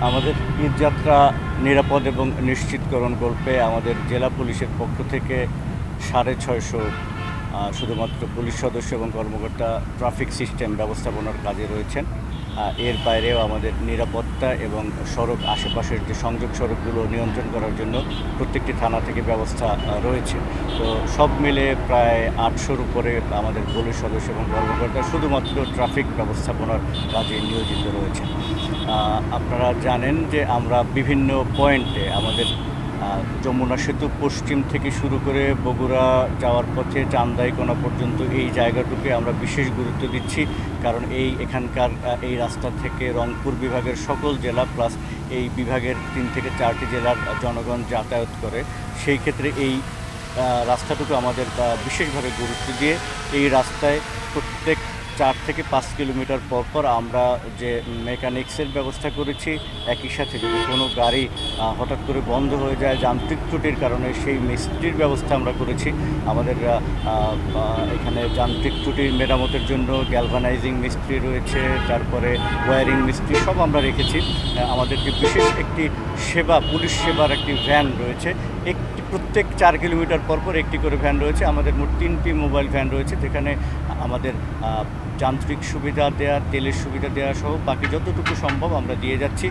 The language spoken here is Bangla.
আমাদের ঈদযাত্রা নিরাপদ এবং নিশ্চিতকরণ কল্পে আমাদের জেলা পুলিশের পক্ষ থেকে 650 শুধুমাত্র পুলিশ সদস্য এবং কর্মকর্তা ট্রাফিক সিস্টেম ব্যবস্থাপনার কাজে রয়েছেন। এর বাইরেও আমাদের নিরাপত্তা এবং সড়ক আশেপাশের যে সংযোগ সড়কগুলো নিয়ন্ত্রণ করার জন্য প্রত্যেকটি থানা থেকে ব্যবস্থা রয়েছে। তো সব মিলে প্রায় 800-র উপরে আমাদের পুলিশ সদস্য এবং কর্মকর্তা শুধুমাত্র ট্রাফিক ব্যবস্থাপনার কাজে নিয়োজিত রয়েছেন। আপনারা জানেন যে আমরা বিভিন্ন পয়েন্টে আমাদের যমুনা সেতু পশ্চিম থেকে শুরু করে বগুড়া যাওয়ার পথে চান্দাইকোনা পর্যন্ত এই জায়গাটুকে আমরা বিশেষ গুরুত্ব দিচ্ছি, কারণ এখানকার এই রাস্তা থেকে রংপুর বিভাগের সকল জেলা প্লাস এই বিভাগের 3 থেকে 4টি জেলার জনগণ যাতায়াত করে। সেই ক্ষেত্রে এই রাস্তাটুকু আমাদের বিশেষভাবে গুরুত্ব দিয়ে এই রাস্তায় প্রত্যেক 4 থেকে 5 কিলোমিটার পর আমরা যে মেকানিক্সের ব্যবস্থা করেছি, একই সাথে যদি কোনো গাড়ি হঠাৎ করে বন্ধ হয়ে যায় যান্ত্রিক ত্রুটির কারণে, সেই মিস্ত্রির ব্যবস্থা আমরা করেছি। আমাদের এখানে যান্ত্রিক ত্রুটির মেরামতের জন্য গ্যালভানাইজিং মিস্ত্রি রয়েছে, তারপরে ওয়্যারিং মিস্ত্রি সব আমরা রেখেছি। আমাদের যে বিশেষ একটি সেবা, পুলিশ সেবার একটি ভ্যান রয়েছে, প্রত্যেক 4 কিলোমিটার পর একটি করে ভ্যান রয়েছে। আমাদের মোট 3টি মোবাইল ভ্যান রয়েছে, যেখানে আমাদের যান্ত্রিক সুবিধা দেওয়া, তেলের সুবিধা দেওয়া সহ বাকি যতটুকু সম্ভব আমরা দিয়ে যাচ্ছি।